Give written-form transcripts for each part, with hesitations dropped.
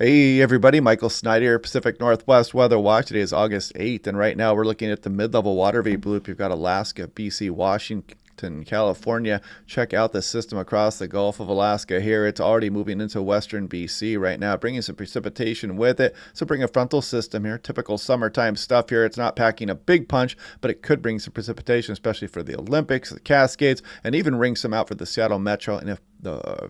Hey everybody, Michael Snyder, Pacific Northwest Weather Watch. Today is August 8th, and right now we're looking at the mid-level water vapor loop. You've got Alaska, BC, Washington, California. Check out the system across the Gulf of Alaska here. It's already moving into western BC right now, bringing some precipitation with it. So bring a frontal system here, typical summertime stuff here. It's not packing a big punch, but it could bring some precipitation, especially for the Olympics, the Cascades, and even ring some out for the Seattle Metro. And if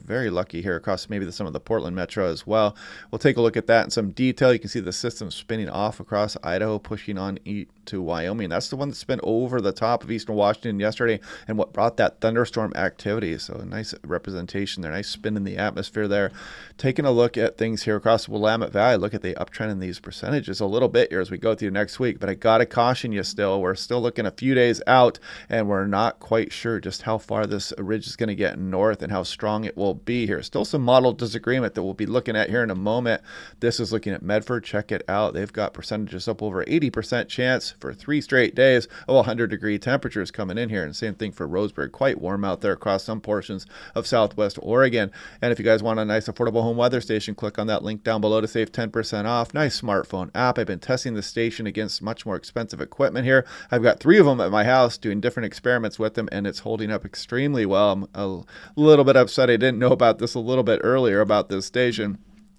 very lucky here across maybe some of the Portland Metro as well. We'll take a look at that in some detail. You can see the system spinning off across Idaho, pushing on to Wyoming. That's the one that's been over the top of eastern Washington yesterday and what brought that thunderstorm activity. So a nice representation there, nice spin in the atmosphere there. Taking a look at things here across the Willamette Valley. Look at the uptrend in these percentages a little bit here as we go through next week. But I got to caution you still. We're still looking a few days out, and we're not quite sure just how far this ridge is going to get north and how strong it will be here. Still some model disagreement that we'll be looking at here in a moment. This is looking at Medford. Check it out. They've got percentages up over 80% chance for 3 straight days of 100-degree temperatures coming in here. And same thing for Roseburg. Quite warm out there across some portions of southwest Oregon. And if you guys want a nice affordable home weather station, click on that link down below to save 10% off. Nice smartphone app. I've been testing the station against much more expensive equipment here. I've got 3 of them at my house doing different experiments with them, and it's holding up extremely well. I'm a little bit upset I didn't know about this a little bit earlier about this station.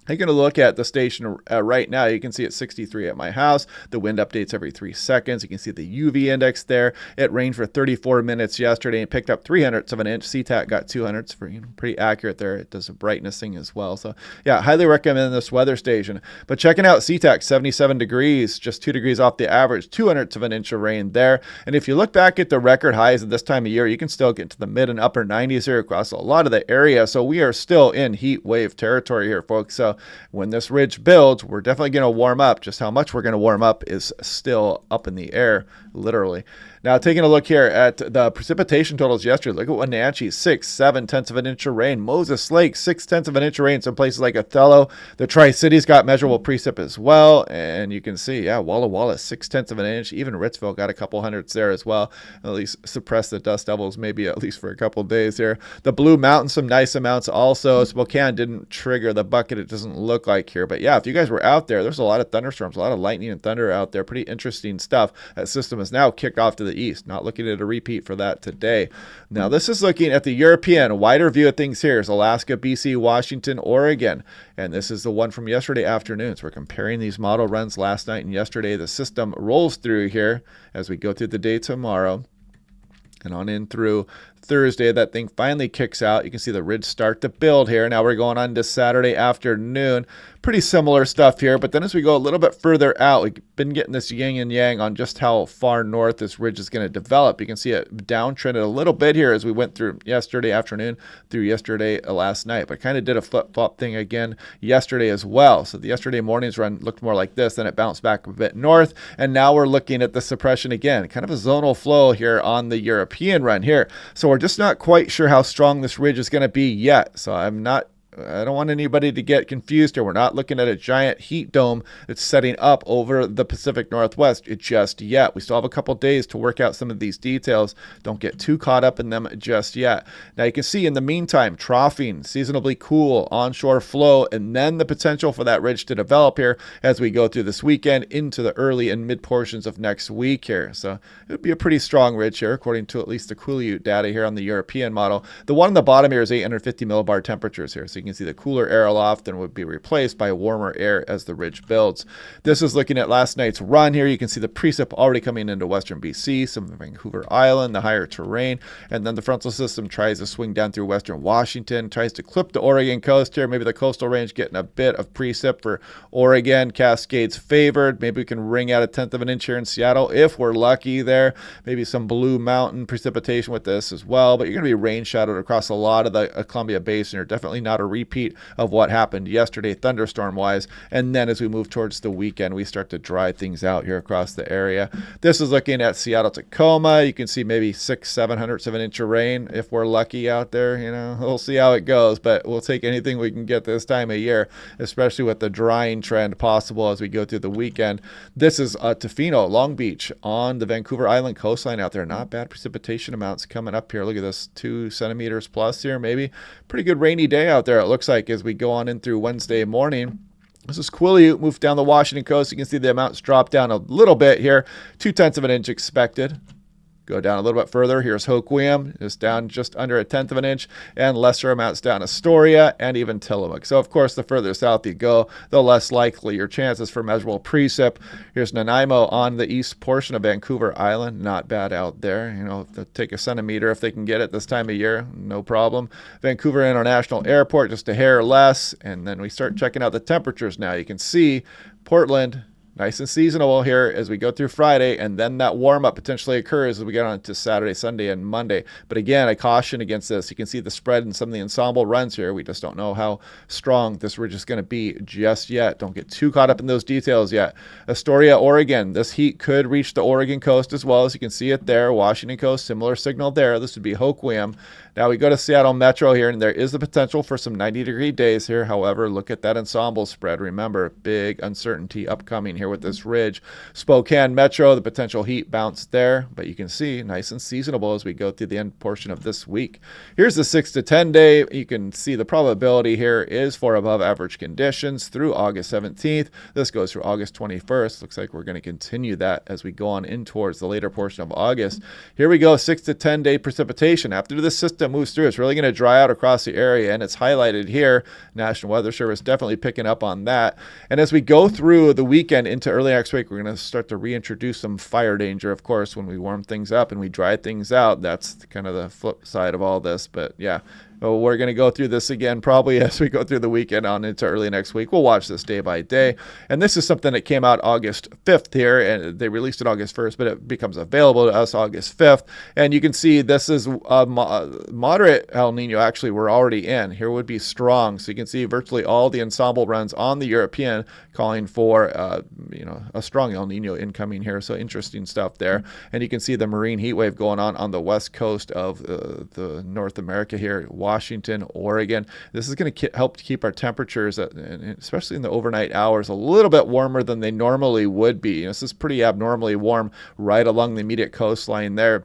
You're going to look at the station right now. You can see it's 63 at my house. The wind updates every 3 seconds. You can see the UV index there. It rained for 34 minutes yesterday and picked up 3/100 of an inch. CTAC got 2/100 for pretty accurate there. It does a brightness thing as well. So yeah, highly recommend this weather station. But checking out CTAC, 77 degrees, just 2 degrees off the average, 2/100 of an inch of rain there. And if you look back at the record highs at this time of year, you can still get to the mid and upper 90s here across a lot of the area. So we are still in heat wave territory here, folks. So when this ridge builds, we're definitely going to warm up. Just how much we're going to warm up is still up in the air, literally. Now, taking a look here at the precipitation totals yesterday, look at Wenatchee, 6.7 of an inch of rain. Moses Lake, 6/10 of an inch of rain. Some places like Othello, the Tri-Cities got measurable precip as well. And you can see, yeah, Walla Walla, 6/10 of an inch. Even Ritzville got a couple hundredths there as well. At least suppress the dust levels maybe at least for a couple days here. The Blue Mountain, some nice amounts also. Spokane didn't trigger the bucket. It doesn't look like here. But yeah, if you guys were out there, there's a lot of thunderstorms, a lot of lightning and thunder out there. Pretty interesting stuff. That system is now kicked off to the east. Not looking at a repeat for that today. Now, this is looking at the European wider view of things here. Is Alaska, BC, Washington, Oregon. And this is the one from yesterday afternoon. So we're comparing these model runs last night and yesterday. The system rolls through here as we go through the day tomorrow and on in through Thursday. That thing finally kicks out. You can see the ridge start to build here. Now we're going on to Saturday afternoon. Pretty similar stuff here, but then as we go a little bit further out, we've been getting this yin and yang on just how far north this ridge is going to develop. You can see it downtrended a little bit here as we went through yesterday afternoon through yesterday last night, but kind of did a flip-flop thing again yesterday as well. So the yesterday morning's run looked more like this, then it bounced back a bit north, and now we're looking at the suppression again. Kind of a zonal flow here on the European run here. So we're just not quite sure how strong this ridge is going to be yet. So I don't want anybody to get confused here. We're not looking at a giant heat dome that's setting up over the Pacific Northwest just yet. We still have a couple days to work out some of these details. Don't get too caught up in them just yet. Now you can see in the meantime, troughing, seasonably cool, onshore flow, and then the potential for that ridge to develop here as we go through this weekend into the early and mid portions of next week here. So it would be a pretty strong ridge here, according to at least the Quileute data here on the European model. The one on the bottom here is 850 millibar temperatures here. So you can see the cooler air aloft and would be replaced by warmer air as the ridge builds. This is looking at last night's run here. You can see the precip already coming into western BC, some of Vancouver Island, the higher terrain, and then the frontal system tries to swing down through western Washington, tries to clip the Oregon coast here. Maybe the coastal range getting a bit of precip for Oregon. Cascades favored. Maybe we can wring out 1/10 of an inch here in Seattle if we're lucky there. Maybe some Blue Mountain precipitation with this as well, but you're going to be rain shadowed across a lot of the Columbia Basin. You're definitely not a repeat of what happened yesterday thunderstorm wise. And then as we move towards the weekend, we start to dry things out here across the area. This is looking at Seattle, Tacoma. You can see maybe 600-700 of an inch of rain if we're lucky out there. You know, we'll see how it goes, but we'll take anything we can get this time of year, especially with the drying trend possible as we go through the weekend. This is Tofino, Long Beach on the Vancouver Island coastline out there. Not bad precipitation amounts coming up here. Look at this, 2 centimeters plus here, maybe. Pretty good rainy day out there, it looks like, as we go on in through Wednesday morning. This is Quileute, moved down the Washington coast. You can see the amounts drop down a little bit here. 0.2 of an inch expected. Go down a little bit further. Here's Hoquiam, is down just under 1/10 of an inch, and lesser amounts down Astoria and even Tillamook. So, of course, the further south you go, the less likely your chances for measurable precip. Here's Nanaimo on the east portion of Vancouver Island. Not bad out there. You know, take a centimeter if they can get it this time of year, no problem. Vancouver International Airport, just a hair less. And then we start checking out the temperatures now. You can see Portland, nice and seasonable here as we go through Friday, and then that warm-up potentially occurs as we get on to Saturday, Sunday, and Monday. But again, I caution against this. You can see the spread in some of the ensemble runs here. We just don't know how strong this ridge is going to be just yet. Don't get too caught up in those details yet. Astoria, Oregon. This heat could reach the Oregon coast as well, as you can see it there. Washington coast, similar signal there. This would be Hoquiam. Now we go to Seattle Metro here, and there is the potential for some 90-degree days here. However, look at that ensemble spread. Remember, big uncertainty upcoming here with this ridge. Spokane Metro, the potential heat bounce there, but you can see nice and seasonable as we go through the end portion of this week. Here's the 6 to 10 day. You can see the probability here is for above average conditions through August 17th. This goes through August 21st. Looks like we're going to continue that as we go on in towards the later portion of August. Here we go, 6 to 10 day precipitation. After this system moves through, it's really going to dry out across the area, and it's highlighted here. National Weather Service definitely picking up on that. And as we go through the weekend into early next week, we're going to start to reintroduce some fire danger, of course, when we warm things up and we dry things out. That's kind of the flip side of all this. But yeah, we're going to go through this again probably as we go through the weekend on into early next week. We'll watch this day by day. And this is something that came out August 5th here, and they released it August 1st, but it becomes available to us August 5th. And you can see this is moderate El Nino. Actually, we're already in. Here would be strong. So you can see virtually all the ensemble runs on the European calling for a strong El Nino incoming here. So interesting stuff there. And you can see the marine heat wave going on the west coast of the North America here, Washington, Oregon. This is going to help keep our temperatures, especially in the overnight hours, a little bit warmer than they normally would be. This is pretty abnormally warm right along the immediate coastline there.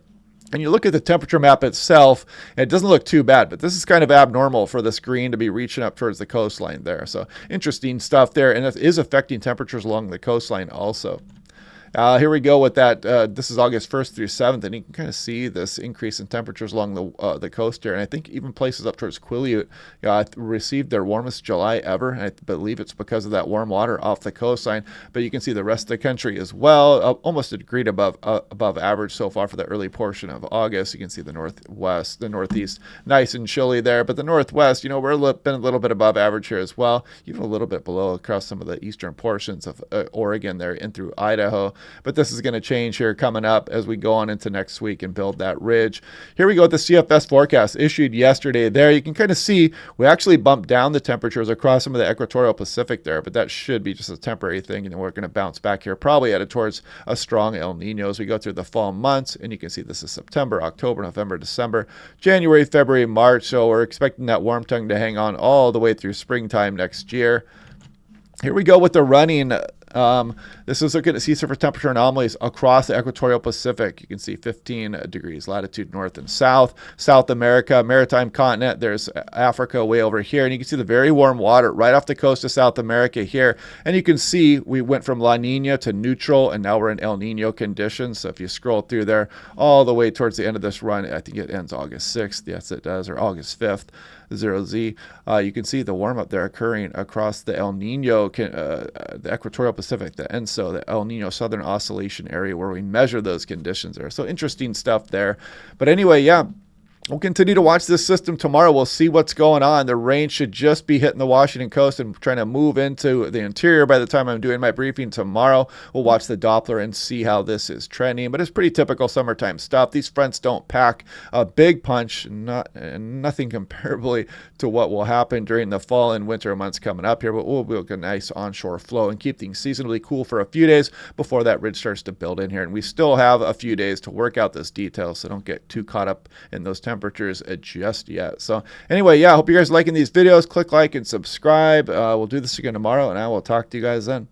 And you look at the temperature map itself, and it doesn't look too bad, but this is kind of abnormal for this green to be reaching up towards the coastline there. So interesting stuff there, and it is affecting temperatures along the coastline also. Here we go with that. This is August 1st through 7th, and you can kind of see this increase in temperatures along the coast here. And I think even places up towards Quileute received their warmest July ever. And I believe it's because of that warm water off the coastline. But you can see the rest of the country as well, almost a degree above average so far for the early portion of August. You can see the northwest, the northeast, nice and chilly there. But the northwest, we're been a little bit above average here as well, even a little bit below across some of the eastern portions of Oregon there in through Idaho. But this is going to change here coming up as we go on into next week and build that ridge. Here we go with the CFS forecast issued yesterday there. You can kind of see we actually bumped down the temperatures across some of the equatorial Pacific there, but that should be just a temporary thing, and we're going to bounce back here, probably headed towards a strong El Nino as we go through the fall months. And you can see this is September, October, November, December, January, February, March. So we're expecting that warm tongue to hang on all the way through springtime next year. Here we go with the running. This is looking at sea surface temperature anomalies across the equatorial Pacific. You can see 15 degrees latitude north and south. South America, maritime continent. There's Africa way over here. And you can see the very warm water right off the coast of South America here. And you can see we went from La Nina to neutral, and now we're in El Nino conditions. So if you scroll through there all the way towards the end of this run, I think it ends August 6th. Yes, it does, or August 5th. 0Z. You can see the warm-up there occurring across the El Nino, the equatorial Pacific, the ENSO, the El Nino Southern Oscillation area where we measure those conditions there. So interesting stuff there. But anyway, yeah. We'll continue to watch this system tomorrow. We'll see what's going on. The rain should just be hitting the Washington coast and trying to move into the interior by the time I'm doing my briefing tomorrow. We'll watch the Doppler and see how this is trending. But it's pretty typical summertime stuff. These fronts don't pack a big punch, nothing comparably to what will happen during the fall and winter months coming up here. But we'll get a nice onshore flow and keep things seasonably cool for a few days before that ridge starts to build in here. And we still have a few days to work out this detail, so don't get too caught up in those temperatures just yet. So anyway, yeah, I hope you guys are liking these videos. Click like and subscribe. We'll do this again tomorrow, and I will talk to you guys then.